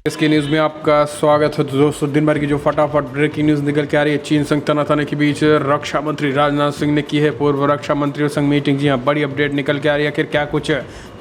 इसके न्यूज़ में आपका स्वागत है। तो दोस्तों, दिन भर की जो फटाफट ब्रेकिंग न्यूज़ निकल के आ रही है, चीन संग तनातनी के बीच रक्षा मंत्री राजनाथ सिंह ने की है पूर्व रक्षा मंत्रियों संग मीटिंग। जी हाँ, बड़ी अपडेट निकल के आ रही है। आखिर क्या कुछ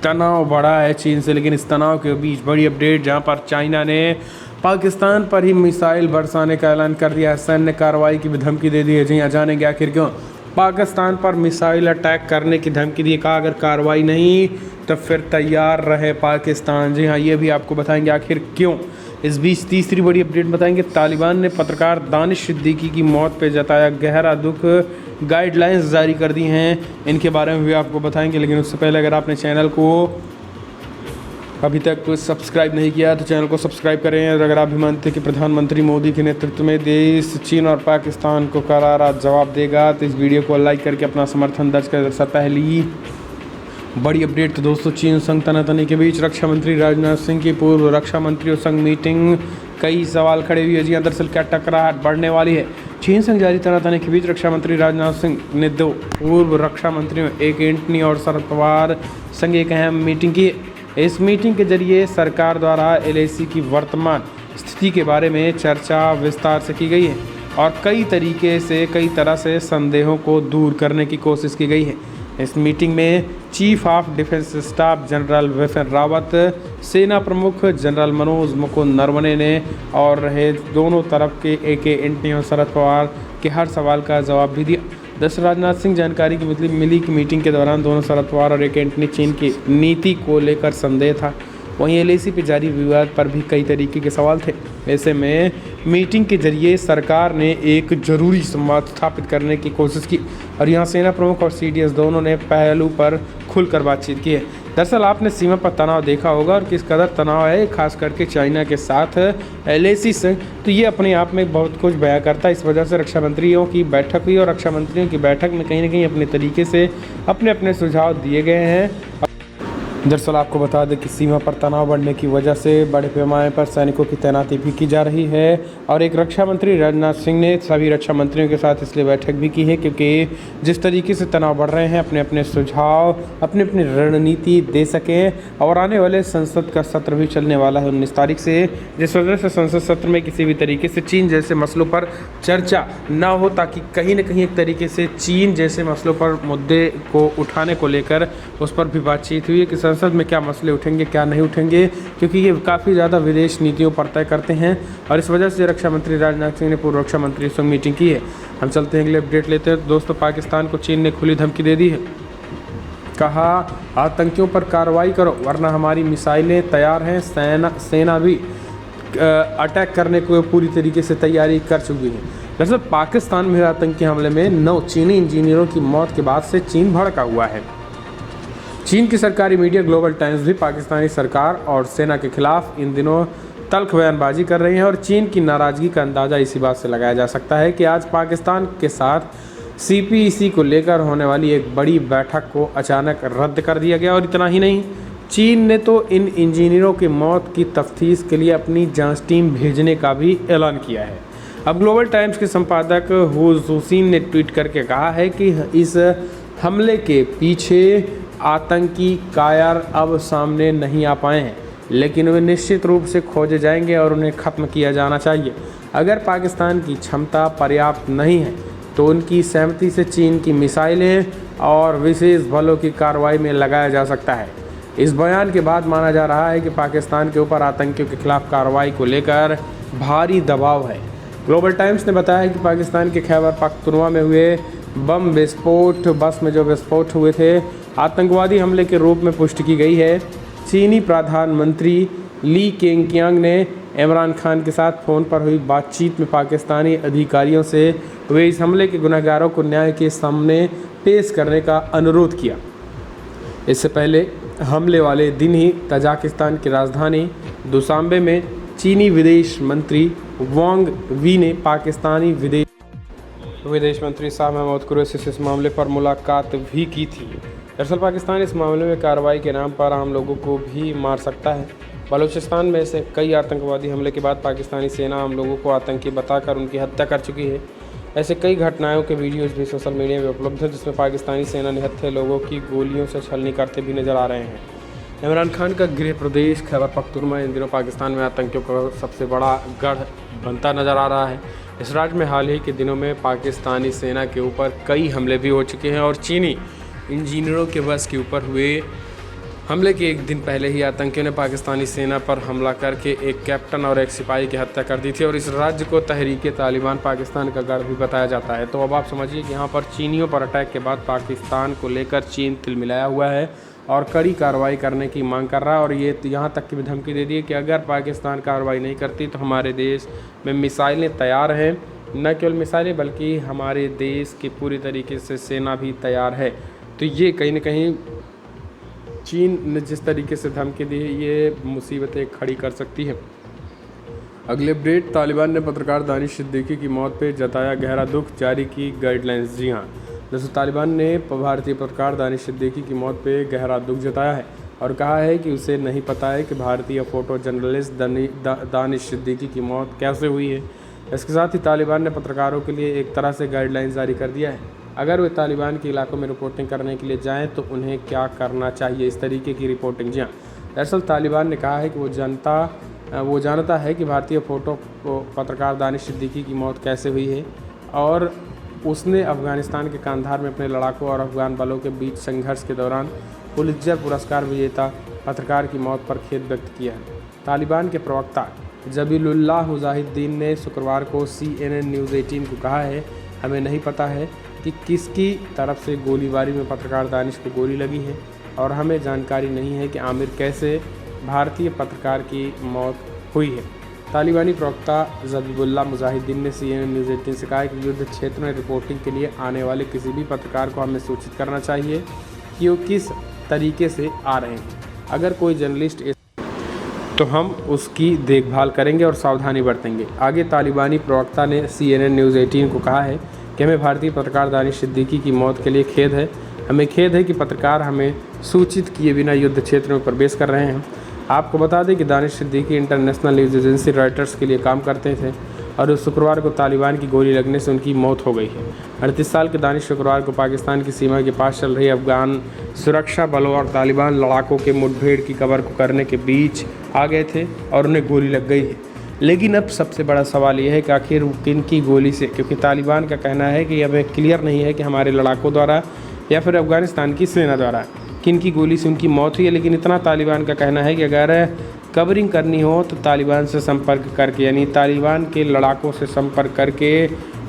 तनाव बढ़ा है चीन से, लेकिन इस तनाव के बीच बड़ी अपडेट जहाँ पर चाइना ने पाकिस्तान पर ही मिसाइल बरसाने का ऐलान कर दिया है, सैन्य कार्रवाई की भी धमकी दे दी है। जी हाँ, जानेंगे आखिर क्यों पाकिस्तान पर मिसाइल अटैक करने की धमकी दी। कहा अगर कार्रवाई नहीं तो फिर तैयार रहे पाकिस्तान। जी हाँ, ये भी आपको बताएंगे आखिर क्यों। इस बीच तीसरी बड़ी अपडेट बताएंगे, तालिबान ने पत्रकार दानिश सिद्दीकी की मौत पर जताया गहरा दुख, गाइडलाइंस जारी कर दी हैं। इनके बारे में भी आपको बताएंगे, लेकिन उससे पहले अगर आपने चैनल को अभी तक सब्सक्राइब नहीं किया तो चैनल को सब्सक्राइब करें। और अगर आप भी मानते हैं कि प्रधानमंत्री मोदी के नेतृत्व में देश चीन और पाकिस्तान को करारा जवाब देगा तो इस वीडियो को लाइक करके अपना समर्थन दर्ज कर सकता है। पहली बड़ी अपडेट तो दोस्तों, चीन संग तनातनी के बीच रक्षा मंत्री राजनाथ सिंह की पूर्व रक्षा मंत्रियों संग मीटिंग, कई सवाल खड़े हुए। जी दरअसल क्या टकराहट बढ़ने वाली है। चीन संग जारी तनातनी के बीच रक्षा मंत्री राजनाथ सिंह ने दो पूर्व रक्षा मंत्रियों एक एंटनी और शरद पवार संग एक अहम मीटिंग की। इस मीटिंग के जरिए सरकार द्वारा LAC की वर्तमान स्थिति के बारे में चर्चा विस्तार से की गई है और कई तरह से संदेहों को दूर करने की कोशिश की गई है। इस मीटिंग में chief of defence staff general Bipin Rawat, सेना प्रमुख जनरल मनोज मुकुंद नरवणे ने और रहे दोनों तरफ के AK एंटनी और शरद पवार के हर सवाल का जवाब भी दिया। दस राजनाथ सिंह जानकारी की मिली कि मीटिंग के दौरान दोनों शरद पवार और AK एंटनी चीन की नीति को लेकर संदेह था। वहीं LAC पे जारी विवाद पर भी कई तरीके के सवाल थे। ऐसे में मीटिंग के जरिए सरकार ने एक जरूरी संवाद स्थापित करने की कोशिश की और यहाँ सेना प्रमुख और CDS दोनों ने पहलू पर खुलकर बातचीत की है। दरअसल आपने सीमा पर तनाव देखा होगा और किस कदर तनाव है, खास करके चाइना के साथ LAC से, तो ये अपने आप में बहुत कुछ बयां करता है। इस वजह से रक्षा मंत्रियों की बैठक हुई और रक्षा मंत्रियों की बैठक में कहीं ना कहीं अपने तरीके से अपने सुझाव दिए गए हैं। दरअसल आपको बता दें कि सीमा पर तनाव बढ़ने की वजह से बड़े पैमाने पर सैनिकों की तैनाती भी की जा रही है और एक रक्षा मंत्री राजनाथ सिंह ने सभी रक्षा मंत्रियों के साथ इसलिए बैठक भी की है क्योंकि जिस तरीके से तनाव बढ़ रहे हैं अपने सुझाव अपनी रणनीति दे सकें। और आने वाले संसद का सत्र भी चलने वाला है 19 तारीख से, जिस वजह से संसद सत्र में किसी भी तरीके से चीन जैसे मसलों पर चर्चा ना हो, ताकि कहीं ना कहीं एक तरीके से चीन जैसे मसलों पर मुद्दे को उठाने को लेकर उस पर भी बातचीत हुई है कि संसद में क्या मसले उठेंगे क्या नहीं उठेंगे, क्योंकि ये काफ़ी ज़्यादा विदेश नीतियों पर तय करते हैं। और इस वजह से रक्षा मंत्री राजनाथ सिंह ने पूर्व रक्षा मंत्री संग मीटिंग की है। हम चलते हैं अगले अपडेट लेते हैं। तो दोस्तों, पाकिस्तान को चीन ने खुली धमकी दे दी है। कहा आतंकियों पर कार्रवाई करो वरना हमारी मिसाइलें तैयार हैं। सेना भी अटैक करने को पूरी तरीके से तैयारी कर चुकी है। दरअसल पाकिस्तान में आतंकी हमले में 9 चीनी इंजीनियरों की मौत के बाद से चीन भड़का हुआ है। चीन की सरकारी मीडिया ग्लोबल टाइम्स भी पाकिस्तानी सरकार और सेना के खिलाफ इन दिनों तल्ख बयानबाजी कर रही है और चीन की नाराज़गी का अंदाज़ा इसी बात से लगाया जा सकता है कि आज पाकिस्तान के साथ CPEC को लेकर होने वाली एक बड़ी बैठक को अचानक रद्द कर दिया गया। और इतना ही नहीं, चीन ने तो इन इंजीनियरों की मौत की तफ्तीश के लिए अपनी जांच टीम भेजने का भी ऐलान किया है। अब ग्लोबल टाइम्स के संपादक हुसैन ने ट्वीट करके कहा है कि इस हमले के पीछे आतंकी कायर अब सामने नहीं आ पाए हैं, लेकिन वे निश्चित रूप से खोजे जाएंगे और उन्हें ख़त्म किया जाना चाहिए। अगर पाकिस्तान की क्षमता पर्याप्त नहीं है तो उनकी सहमति से चीन की मिसाइलें और विशेष बलों की कार्रवाई में लगाया जा सकता है। इस बयान के बाद माना जा रहा है कि पाकिस्तान के ऊपर आतंकियों के खिलाफ कार्रवाई को लेकर भारी दबाव है। ग्लोबल टाइम्स ने बताया कि पाकिस्तान के खैबर पख्तूनख्वा में हुए बम विस्फोट, बस में जो विस्फोट हुए थे, आतंकवादी हमले के रूप में पुष्टि की गई है। चीनी प्रधानमंत्री ली केंगकियांग ने इमरान खान के साथ फ़ोन पर हुई बातचीत में पाकिस्तानी अधिकारियों से वे इस हमले के गुनहगारों को न्याय के सामने पेश करने का अनुरोध किया। इससे पहले हमले वाले दिन ही तजाकिस्तान की राजधानी दुशांबे में चीनी विदेश मंत्री वांग वी ने पाकिस्तानी विदेश मंत्री शाह महमूद कुरैशी से इस मामले पर मुलाकात भी की थी। दरअसल पाकिस्तान इस मामले में कार्रवाई के नाम पर आम लोगों को भी मार सकता है। बलूचिस्तान में से कई आतंकवादी हमले के बाद पाकिस्तानी सेना आम लोगों को आतंकी बताकर उनकी हत्या कर चुकी है। ऐसे कई घटनाओं के वीडियोज़ भी सोशल मीडिया में उपलब्ध हैं जिसमें पाकिस्तानी सेना निहत्थे लोगों की गोलियों से छलनी करते भी नजर आ रहे हैं। इमरान खान का गृह प्रदेश खैबर पख्तूनख्वा इन दिनों पाकिस्तान में आतंकियों का सबसे बड़ा गढ़ बनता नज़र आ रहा है। इस राज्य में हाल ही के दिनों में पाकिस्तानी सेना के ऊपर कई हमले भी हो चुके हैं और चीनी इंजीनियरों के बस के ऊपर हुए हमले के एक दिन पहले ही आतंकियों ने पाकिस्तानी सेना पर हमला करके एक कैप्टन और एक सिपाही की हत्या कर दी थी और इस राज्य को तहरीक तालिबान पाकिस्तान का गढ़ भी बताया जाता है। तो अब आप समझिए कि यहाँ पर चीनियों पर अटैक के बाद पाकिस्तान को लेकर चीन तिलमिलाया हुआ है और कड़ी कार्रवाई करने की मांग कर रहा है और ये यहाँ तक की भी धमकी दे दी है कि अगर पाकिस्तान कार्रवाई नहीं करती तो हमारे देश में मिसाइलें तैयार हैं। न केवल मिसाइलें बल्कि हमारे देश की पूरी तरीके से सेना भी तैयार है। तो ये कहीं ना कहीं चीन ने जिस तरीके से धमकी दी है ये मुसीबतें खड़ी कर सकती है। अगले अपडेट, तालिबान ने पत्रकार दानिश सिद्दीकी की मौत पर जताया गहरा दुख, जारी की गाइडलाइंस। जी हाँ, दोस्तों तालिबान ने भारतीय पत्रकार दानिश सिद्दीकी की मौत पर गहरा दुख जताया है और कहा है कि उसे नहीं पता है कि भारतीय फ़ोटो जर्नलिस्ट दानिश सिद्दीकी की मौत कैसे हुई है। इसके साथ ही तालिबान ने पत्रकारों के लिए एक तरह से गाइडलाइंस जारी कर दिया है। अगर वे तालिबान के इलाकों में रिपोर्टिंग करने के लिए जाएं तो उन्हें क्या करना चाहिए, इस तरीके की रिपोर्टिंग। जी हाँ, दरअसल तालिबान ने कहा है कि वो जानता है कि भारतीय फ़ोटो पत्रकार दानिश सिद्दीकी की मौत कैसे हुई है और उसने अफ़गानिस्तान के कांधार में अपने लड़ाकों और अफ़गान बलों के बीच संघर्ष के दौरान पुलित्ज़र पुरस्कार विजेता पत्रकार की मौत पर खेद व्यक्त किया है। तालिबान के प्रवक्ता ज़बीहुल्लाह मुजाहिदीन ने शुक्रवार को CNN न्यूज़ 18 को कहा है, हमें नहीं पता है कि किसकी तरफ से गोलीबारी में पत्रकार दानिश को गोली लगी है और हमें जानकारी नहीं है कि आमिर कैसे भारतीय पत्रकार की मौत हुई है। तालिबानी प्रवक्ता ज़बीहुल्लाह मुजाहिदीन ने CNN न्यूज़ 18 से कहा कि युद्ध क्षेत्र में रिपोर्टिंग के लिए आने वाले किसी भी पत्रकार को हमें सूचित करना चाहिए कि वो किस तरीके से आ रहे हैं। अगर कोई जर्नलिस्ट तो हम उसकी देखभाल करेंगे और सावधानी बरतेंगे। आगे तालिबानी प्रवक्ता ने CNN न्यूज़ 18 को कहा है कि हमें भारतीय पत्रकार दानिश सिद्दीकी की मौत के लिए खेद है। हमें खेद है कि पत्रकार हमें सूचित किए बिना युद्ध क्षेत्र में प्रवेश कर रहे हैं। आपको बता दें कि Danish Siddiqui international news agency Reuters के लिए काम करते थे और उस शुक्रवार को तालिबान की गोली लगने से उनकी मौत हो गई है। 38 साल के दानिश शुक्रवार को पाकिस्तान की सीमा के पास चल रही अफगान सुरक्षा बलों और तालिबान लड़ाकों के मुठभेड़ की खबर को करने के बीच आ गए थे और उन्हें गोली लग गई है। लेकिन अब सबसे बड़ा सवाल यह है कि आखिर किन की गोली से, क्योंकि तालिबान का कहना है कि अब क्लियर नहीं है कि हमारे लड़ाकों द्वारा या फिर अफ़गानिस्तान की सेना द्वारा किन की गोली से उनकी मौत हुई है। लेकिन इतना तालिबान का कहना है कि अगर कवरिंग करनी हो तो तालिबान से संपर्क करके, यानी तालिबान के लड़ाकों से संपर्क करके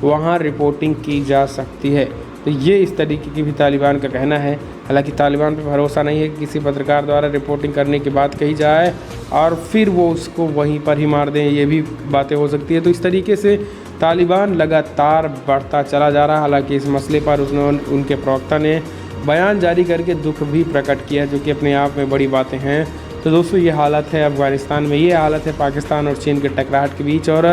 वहाँ रिपोर्टिंग की जा सकती है। तो ये इस तरीके की भी तालिबान का कहना है। हालांकि तालिबान पर भरोसा नहीं है कि किसी पत्रकार द्वारा रिपोर्टिंग करने की बात कही जाए और फिर वो उसको वहीं पर ही मार दें, ये भी बातें हो सकती है। तो इस तरीके से तालिबान लगातार बढ़ता चला जा रहा है। हालांकि इस मसले पर उनके प्रवक्ता ने बयान जारी करके दुख भी प्रकट किया, जो कि अपने आप में बड़ी बातें हैं। तो दोस्तों ये हालत है अफ़गानिस्तान में, ये हालत है पाकिस्तान और चीन के टकराहट के बीच और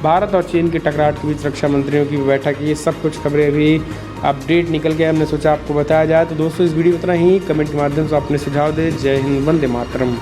भारत और चीन के टकराहट के बीच रक्षा मंत्रियों की बैठक। ये सब कुछ खबरें भी अपडेट निकल गए, हमने सोचा आपको बताया जाए। तो दोस्तों इस वीडियो में इतना ही। कमेंट के माध्यम से अपने सुझाव दें। जय हिंद, वंदे मातरम।